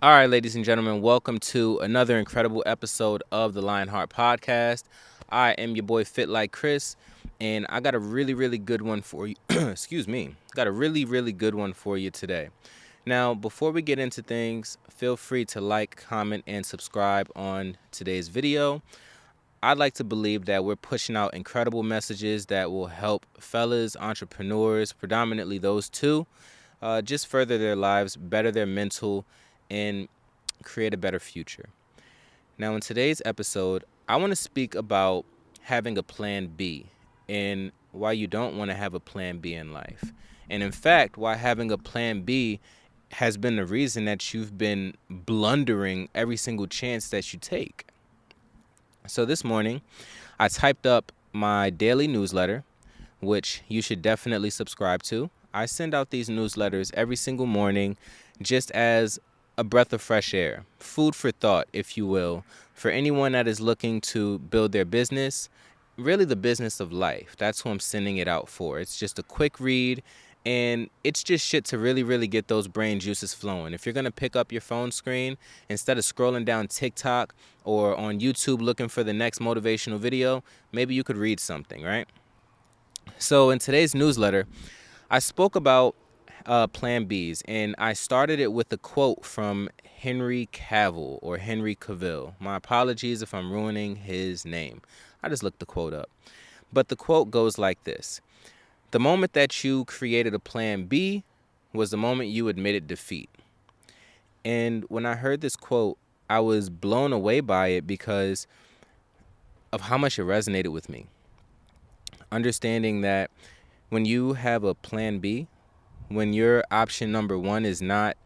All right, ladies and gentlemen, welcome to another incredible episode of the Lionheart Podcast. I am your boy Fit Like Chris, and I got a really good one for you. Excuse me. Got a really good one for you today. Now, before we get into things, feel free to like, comment, and subscribe on today's video. I'd like to believe that we're pushing out incredible messages that will help fellas, entrepreneurs, predominantly those two, just further their lives, better their mental, and create a better future. Now, in today's episode, I want to speak about having a plan B and why you don't want to have a plan B in life. And in fact, why having a plan B has been the reason that you've been blundering every single chance that you take. So this morning, I typed up my daily newsletter, which you should definitely subscribe to. I send out these newsletters every single morning just as a breath of fresh air, food for thought, if you will, for anyone that is looking to build their business, really the business of life. That's who I'm sending it out for. It's just a quick read, and it's just shit to really get those brain juices flowing. If you're going to pick up your phone screen, instead of scrolling down TikTok or on YouTube looking for the next motivational video, maybe you could read something, right? So in today's newsletter, I spoke about Plan Bs, and I started it with a quote from Henry Cavill or Henry Cavill. My apologies if I'm ruining his name. I just looked the quote up. But the quote goes like this: the moment that you created a Plan B was the moment you admitted defeat. And when I heard this quote, I was blown away by it because of how much it resonated with me. Understanding that when you have a Plan B, when your option number one is not,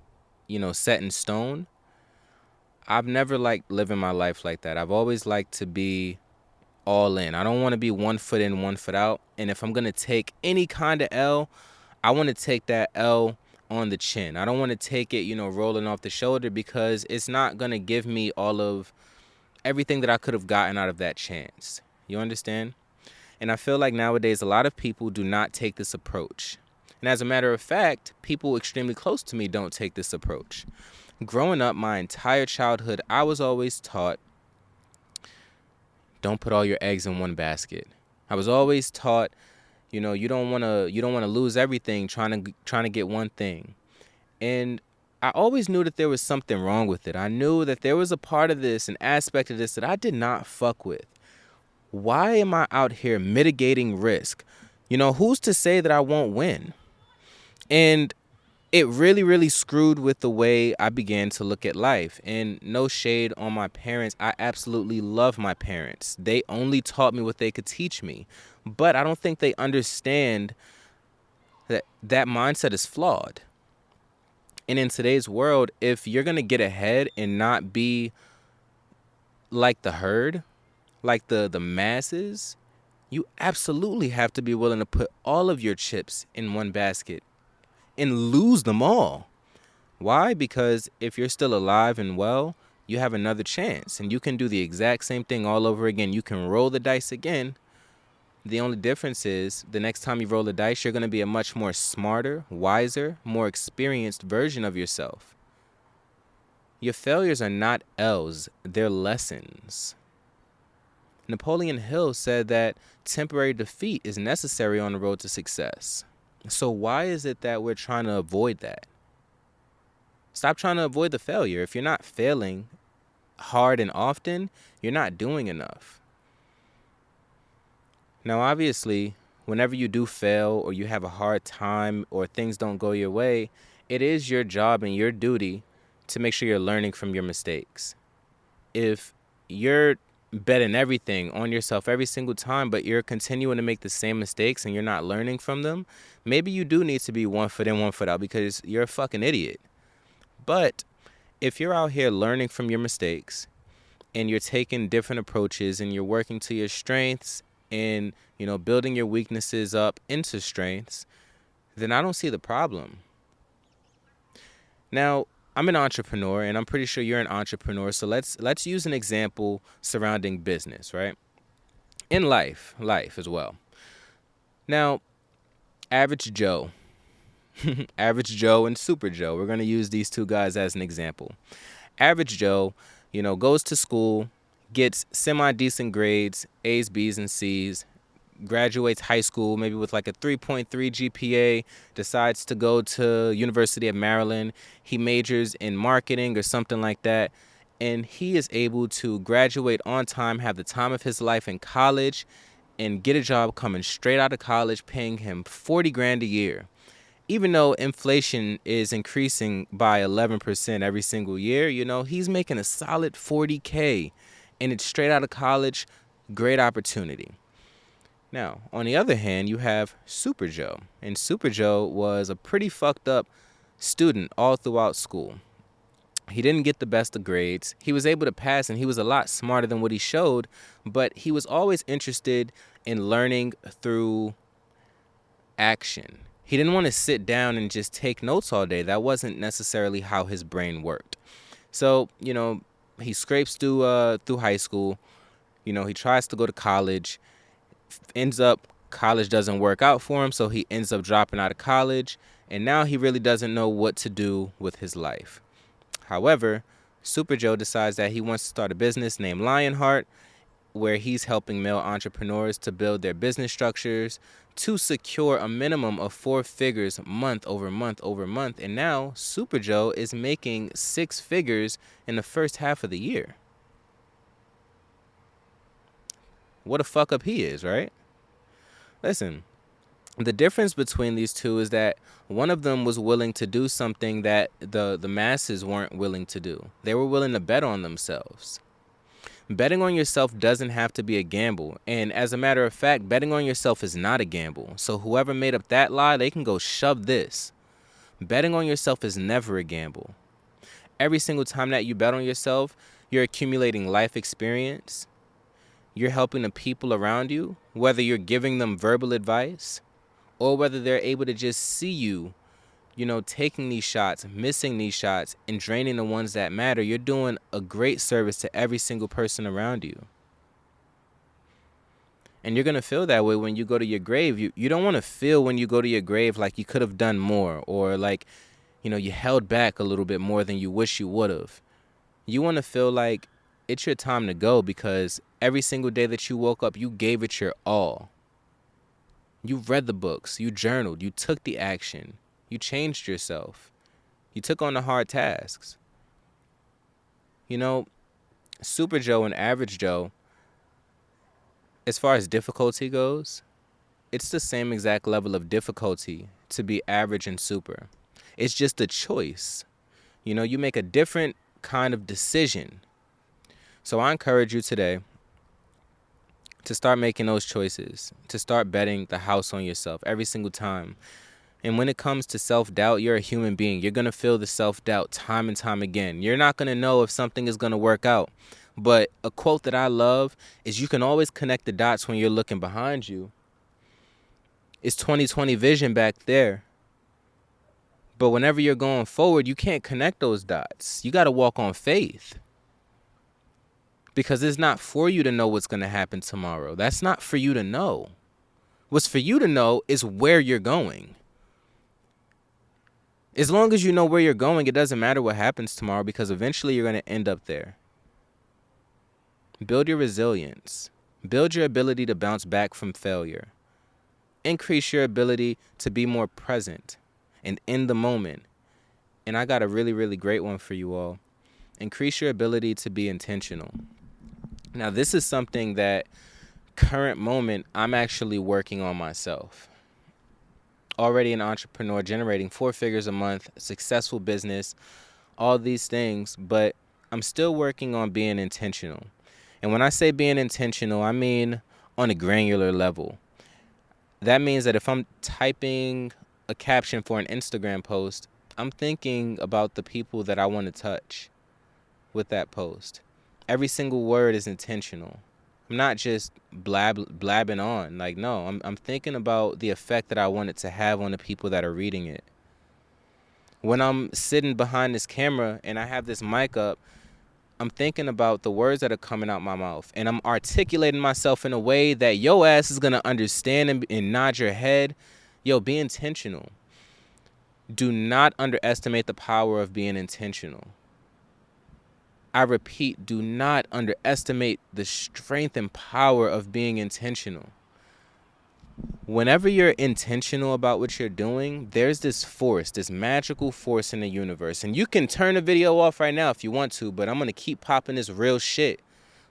set in stone, I've never liked living my life like that. I've always liked to be all in. I don't want to be 1 foot in, 1 foot out. And if I'm going to take any kind of L, I want to take that L on the chin. I don't want to take it, rolling off the shoulder, because it's not going to give me all of everything that I could have gotten out of that chance. You understand? And I feel like nowadays a lot of people do not take this approach. And as a matter of fact, people extremely close to me don't take this approach. Growing up my entire childhood, I was always taught, don't put all your eggs in one basket. I was always taught, you don't want to lose everything trying to get one thing. And I always knew that there was something wrong with it. I knew that there was a part of this, an aspect of this that I did not fuck with. Why am I out here mitigating risk? Who's to say that I won't win? And it really screwed with the way I began to look at life. And no shade on my parents. I absolutely love my parents. They only taught me what they could teach me. But I don't think they understand that mindset is flawed. And in today's world, if you're going to get ahead and not be like the herd, like the masses, you absolutely have to be willing to put all of your chips in one basket and lose them all. Why? Because if you're still alive and well, you have another chance, and you can do the exact same thing all over again. You can roll the dice again. The only difference is the next time you roll the dice, you're going to be a much more smarter, wiser, more experienced version of yourself. Your failures are not L's, they're lessons. Napoleon Hill said that temporary defeat is necessary on the road to success. So why is it that we're trying to avoid that? Stop trying to avoid the failure. If you're not failing hard and often, you're not doing enough. Now, obviously, whenever you do fail or you have a hard time or things don't go your way, it is your job and your duty to make sure you're learning from your mistakes. If you're betting everything on yourself every single time, but you're continuing to make the same mistakes and you're not learning from them, maybe you do need to be 1 foot in, 1 foot out, because you're a fucking idiot. But if you're out here learning from your mistakes and you're taking different approaches and you're working to your strengths and, building your weaknesses up into strengths, then I don't see the problem. Now, I'm an entrepreneur, and I'm pretty sure you're an entrepreneur. So let's use an example surrounding business, right? In life as well. Now, average Joe, Average Joe and Super Joe. We're going to use these two guys as an example. Average Joe, goes to school, gets semi-decent grades, A's, B's, and C's, graduates high school maybe with like a 3.3 GPA, decides to go to University of Maryland. He majors in marketing or something like that, and he is able to graduate on time, have the time of his life in college, and get a job coming straight out of college paying him 40 grand a year. Even though inflation is increasing by 11% every single year, he's making a solid 40K, and it's straight out of college. Great opportunity. Now, on the other hand, you have Super Joe. And Super Joe was a pretty fucked up student all throughout school. He didn't get the best of grades. He was able to pass, and he was a lot smarter than what he showed, but he was always interested in learning through action. He didn't want to sit down and just take notes all day. That wasn't necessarily how his brain worked. So, he scrapes through high school. He tries to go to college. College doesn't work out for him, so he ends up dropping out of college. And now he really doesn't know what to do with his life. However, Super Joe decides that he wants to start a business named Lionheart, where he's helping male entrepreneurs to build their business structures to secure a minimum of 4 figures month over month over month. And now Super Joe is making 6 figures in the first half of the year. What a fuck up he is, right? Listen, the difference between these two is that one of them was willing to do something that the masses weren't willing to do. They were willing to bet on themselves. Betting on yourself doesn't have to be a gamble. And as a matter of fact, betting on yourself is not a gamble. So whoever made up that lie, they can go shove this. Betting on yourself is never a gamble. Every single time that you bet on yourself, you're accumulating life experience. You're helping the people around you, whether you're giving them verbal advice or whether they're able to just see you, taking these shots, missing these shots, and draining the ones that matter. You're doing a great service to every single person around you. And you're going to feel that way when you go to your grave. You don't want to feel when you go to your grave like you could have done more, or like, you held back a little bit more than you wish you would have. You want to feel like it's your time to go, because every single day that you woke up, you gave it your all. You read the books, you journaled, you took the action, you changed yourself, you took on the hard tasks. Super Joe and Average Joe, as far as difficulty goes, it's the same exact level of difficulty to be average and super. It's just a choice. You make a different kind of decision. So I encourage you today to start making those choices, to start betting the house on yourself every single time. And when it comes to self-doubt, you're a human being. You're going to feel the self-doubt time and time again. You're not going to know if something is going to work out. But a quote that I love is, you can always connect the dots when you're looking behind you. It's 20/20 vision back there. But whenever you're going forward, you can't connect those dots. You got to walk on faith. Because it's not for you to know what's going to happen tomorrow. That's not for you to know. What's for you to know is where you're going. As long as you know where you're going, it doesn't matter what happens tomorrow, because eventually you're going to end up there. Build your resilience. Build your ability to bounce back from failure. Increase your ability to be more present and in the moment. And I got a really, really great one for you all. Increase your ability to be intentional. Now, this is something that current moment I'm actually working on myself. Already an entrepreneur, generating 4 figures a month, successful business, all these things, but I'm still working on being intentional. And when I say being intentional, I mean on a granular level. That means that if I'm typing a caption for an Instagram post, I'm thinking about the people that I want to touch with that post. Every single word is intentional. I'm not just blabbing on. No, I'm thinking about the effect that I want it to have on the people that are reading it. When I'm sitting behind this camera and I have this mic up, I'm thinking about the words that are coming out my mouth, and I'm articulating myself in a way that your ass is going to understand and nod your head. Be intentional. Do not underestimate the power of being intentional. I repeat, do not underestimate the strength and power of being intentional. Whenever you're intentional about what you're doing, there's this force, this magical force in the universe. And you can turn the video off right now if you want to, but I'm going to keep popping this real shit.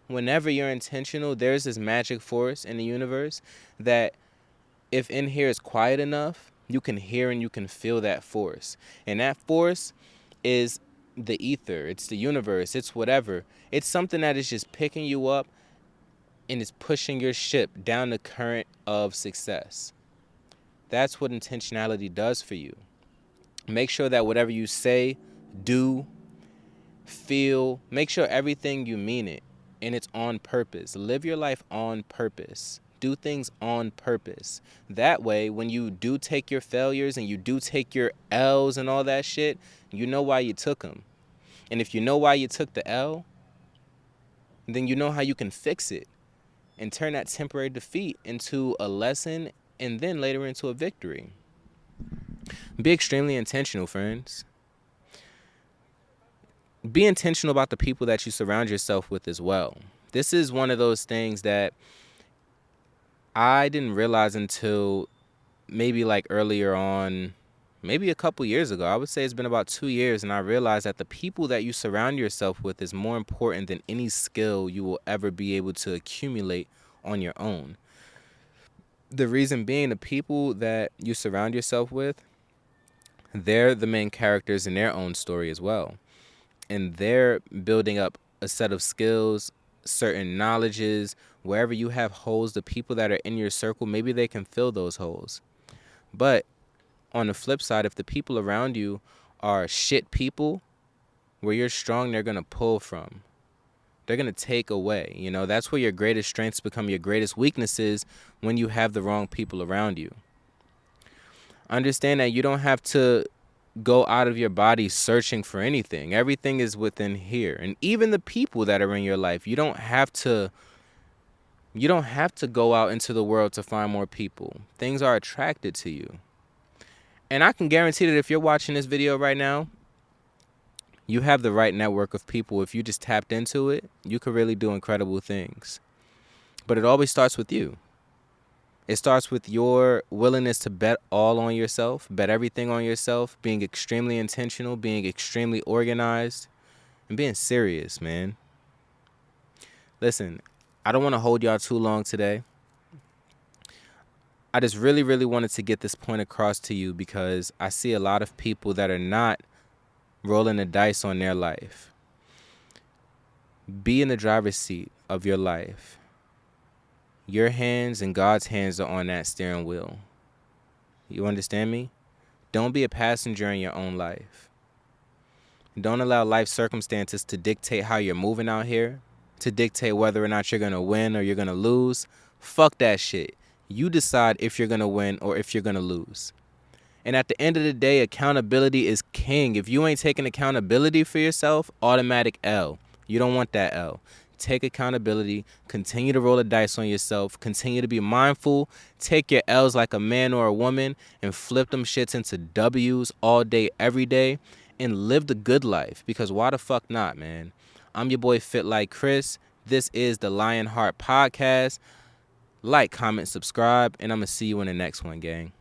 Whenever you're intentional, there's this magic force in the universe that if in here is quiet enough, you can hear and you can feel that force. And that force is the ether. It's the universe. It's whatever. It's something that is just picking you up and is pushing your ship down the current of success. That's what intentionality does for you. Make sure that whatever you say, do, feel, make sure everything you mean it and it's on purpose. Live your life on purpose. Do things on purpose. That way, when you do take your failures and you do take your L's and all that shit, you know why you took them. And if you know why you took the L, then you know how you can fix it and turn that temporary defeat into a lesson and then later into a victory. Be extremely intentional, friends. Be intentional about the people that you surround yourself with as well. This is one of those things that I didn't realize until maybe like earlier on, maybe a couple years ago. I would say it's been about 2 years, and I realized that the people that you surround yourself with is more important than any skill you will ever be able to accumulate on your own. The reason being, the people that you surround yourself with, they're the main characters in their own story as well. And they're building up a set of skills, certain knowledges. Wherever you have holes, the people that are in your circle, maybe they can fill those holes. But on the flip side, if the people around you are shit people, where you're strong, they're going to pull from. They're going to take away. You know, that's where your greatest strengths become your greatest weaknesses, when you have the wrong people around you. Understand that you don't have to go out of your body searching for anything. Everything is within here. And even the people that are in your life, you don't have to go out into the world to find more people. Things are attracted to you. And I can guarantee that if you're watching this video right now, you have the right network of people. If you just tapped into it, you could really do incredible things. But it always starts with you. It starts with your willingness to bet all on yourself, bet everything on yourself, being extremely intentional, being extremely organized, and being serious, man. Listen, I don't want to hold y'all too long today. I just really, really wanted to get this point across to you because I see a lot of people that are not rolling the dice on their life. Be in the driver's seat of your life. Your hands and God's hands are on that steering wheel. You understand me? Don't be a passenger in your own life. Don't allow life circumstances to dictate how you're moving out here, to dictate whether or not you're going to win or you're going to lose. Fuck that shit. You decide if you're going to win or if you're going to lose. And at the end of the day, accountability is king. If you ain't taking accountability for yourself, automatic L. You don't want that L. Take accountability. Continue to roll the dice on yourself. Continue to be mindful. Take your L's like a man or a woman and flip them shits into W's all day, every day. And live the good life. Because why the fuck not, man? I'm your boy Fit Like Chris. This is the Lionheart Podcast. Like, comment, subscribe, and I'm going to see you in the next one, gang.